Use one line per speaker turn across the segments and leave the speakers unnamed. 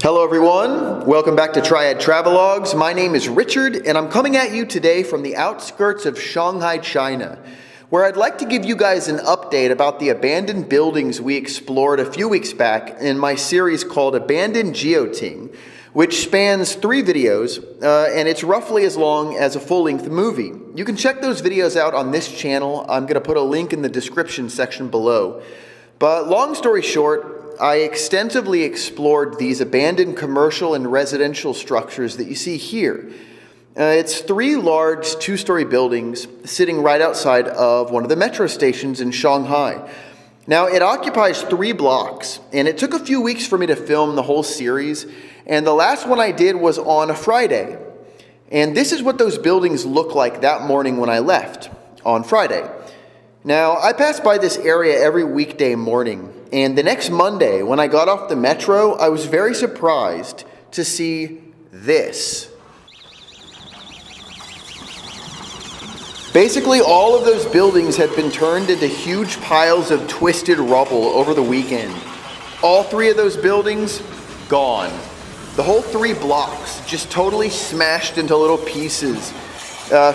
Hello everyone, welcome back to Triad Travelogues. My name is Richard and I'm coming at you today from the outskirts of Shanghai, China, where I'd like to give you guys an update about the abandoned buildings we explored a few weeks back in my series called Abandoned Jiuting, which spans 3 videos and it's roughly as long as a full-length movie. You can check those videos out on this channel. I'm going to put a link in the description section below. But long story short, I extensively explored these abandoned commercial and residential structures that you see here. It's 3 large 2-story buildings sitting right outside of one of the metro stations in Shanghai. Now, it occupies 3 blocks, and it took a few weeks for me to film the whole series, and the last one I did was on a Friday. And this is what those buildings look like that morning when I left, on Friday. Now, I pass by this area every weekday morning, and the next Monday, when I got off the metro, I was very surprised to see this. Basically, all of those buildings had been turned into huge piles of twisted rubble over the weekend. All 3 of those buildings, gone. The whole 3 blocks just totally smashed into little pieces.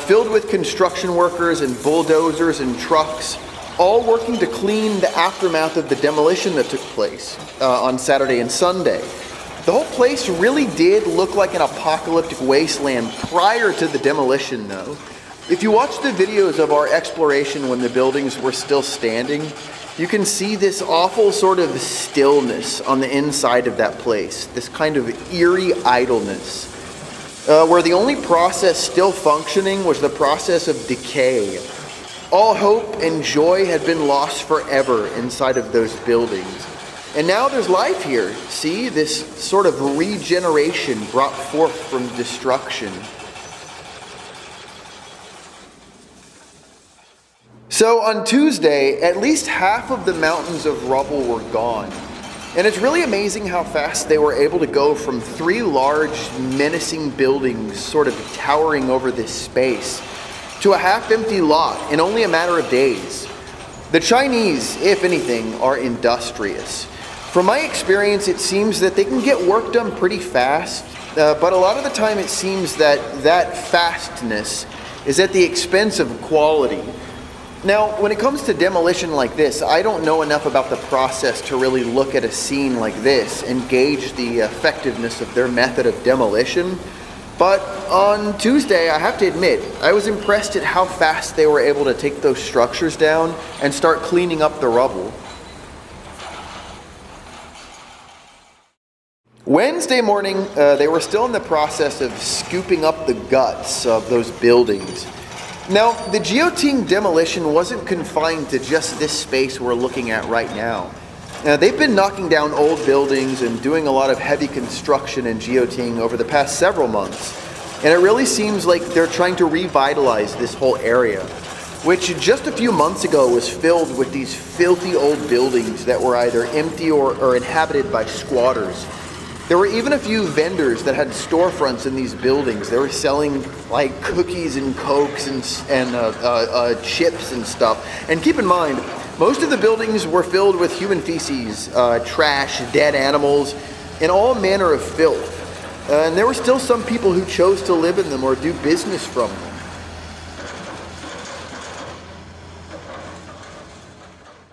Filled with construction workers and bulldozers and trucks, all working to clean the aftermath of the demolition that took place on Saturday and Sunday. The whole place really did look like an apocalyptic wasteland prior to the demolition, though. If you watch the videos of our exploration when the buildings were still standing, you can see this awful sort of stillness on the inside of that place, this kind of eerie idleness. Where the only process still functioning was the process of decay. All hope and joy had been lost forever inside of those buildings. And now there's life here. See, this sort of regeneration brought forth from destruction. So on Tuesday, at least half of the mountains of rubble were gone. And it's really amazing how fast they were able to go from 3 large, menacing buildings sort of towering over this space to a half-empty lot in only a matter of days. The Chinese, if anything, are industrious. From my experience, it seems that they can get work done pretty fast, but a lot of the time it seems that fastness is at the expense of quality. Now, when it comes to demolition like this, I don't know enough about the process to really look at a scene like this and gauge the effectiveness of their method of demolition. But on Tuesday, I have to admit, I was impressed at how fast they were able to take those structures down and start cleaning up the rubble. Wednesday morning, they were still in the process of scooping up the guts of those buildings. Now, the Jiuting demolition wasn't confined to just this space we're looking at right now. They've been knocking down old buildings and doing a lot of heavy construction in Jiuting over the past several months. And it really seems like they're trying to revitalize this whole area, which just a few months ago was filled with these filthy old buildings that were either empty or inhabited by squatters. There were even a few vendors that had storefronts in these buildings. They were selling like cookies and cokes and chips and stuff. And keep in mind, most of the buildings were filled with human feces, trash, dead animals, and all manner of filth. And there were still some people who chose to live in them or do business from them.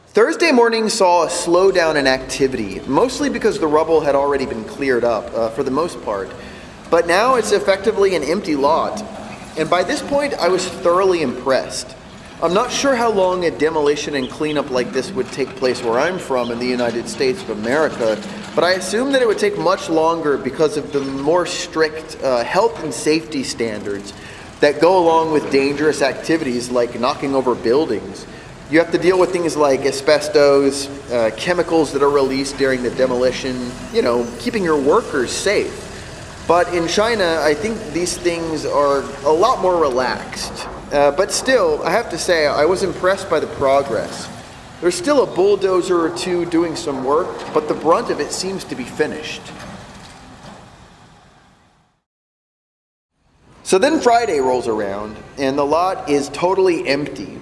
Thursday morning saw a slowdown in activity, mostly because the rubble had already been cleared up for the most part. But now it's effectively an empty lot. And by this point, I was thoroughly impressed. I'm not sure how long a demolition and cleanup like this would take place where I'm from in the United States of America, but I assume that it would take much longer because of the more strict health and safety standards that go along with dangerous activities like knocking over buildings. You have to deal with things like asbestos, chemicals that are released during the demolition, keeping your workers safe. But in China, I think these things are a lot more relaxed. But still, I have to say, I was impressed by the progress. There's still a bulldozer or 2 doing some work, but the brunt of it seems to be finished. So then Friday rolls around, and the lot is totally empty.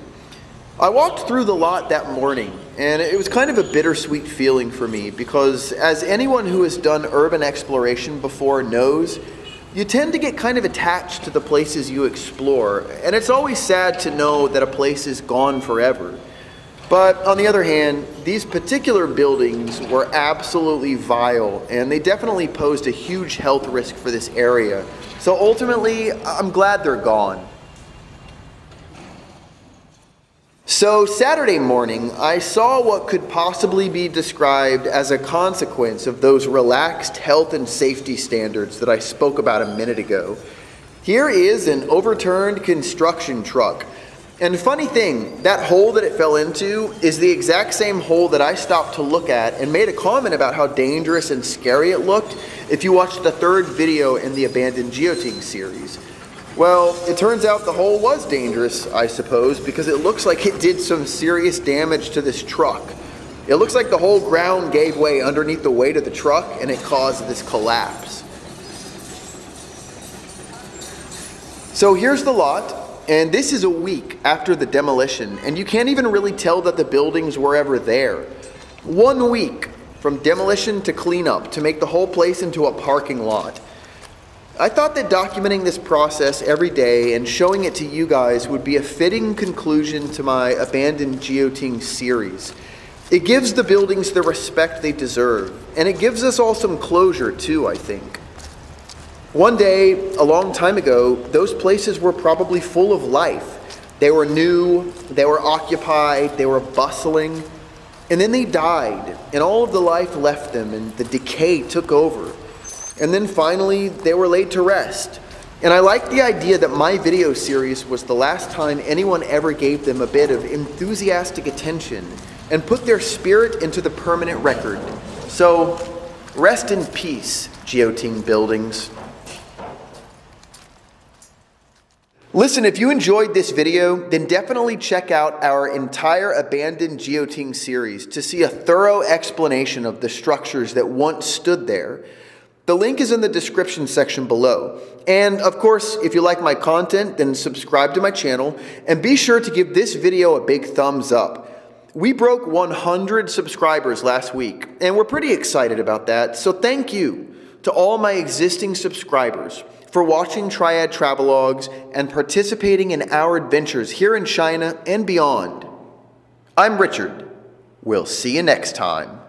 I walked through the lot that morning, and it was kind of a bittersweet feeling for me because, as anyone who has done urban exploration before knows, you tend to get kind of attached to the places you explore, and it's always sad to know that a place is gone forever. But on the other hand, these particular buildings were absolutely vile, and they definitely posed a huge health risk for this area. So ultimately, I'm glad they're gone. So Saturday morning, I saw what could possibly be described as a consequence of those relaxed health and safety standards that I spoke about a minute ago. Here is an overturned construction truck. And funny thing, that hole that it fell into is the exact same hole that I stopped to look at and made a comment about how dangerous and scary it looked if you watched the third video in the Abandoned Jiuting series. Well, it turns out the hole was dangerous, I suppose, because it looks like it did some serious damage to this truck. It looks like the whole ground gave way underneath the weight of the truck and it caused this collapse. So here's the lot, and this is a week after the demolition, and you can't even really tell that the buildings were ever there. 1 week from demolition to cleanup to make the whole place into a parking lot. I thought that documenting this process every day and showing it to you guys would be a fitting conclusion to my Abandoned Jiuting series. It gives the buildings the respect they deserve, and it gives us all some closure too, I think. One day, a long time ago, those places were probably full of life. They were new, they were occupied, they were bustling, and then they died, and all of the life left them, and the decay took over. And then finally, they were laid to rest. And I like the idea that my video series was the last time anyone ever gave them a bit of enthusiastic attention and put their spirit into the permanent record. So, rest in peace, Jiuting buildings. Listen, if you enjoyed this video, then definitely check out our entire Abandoned Jiuting series to see a thorough explanation of the structures that once stood there. The link is in the description section below. And of course, if you like my content, then subscribe to my channel and be sure to give this video a big thumbs up. We broke 100 subscribers last week, and we're pretty excited about that. So thank you to all my existing subscribers for watching Triad Travelogues and participating in our adventures here in China and beyond. I'm Richard. We'll see you next time.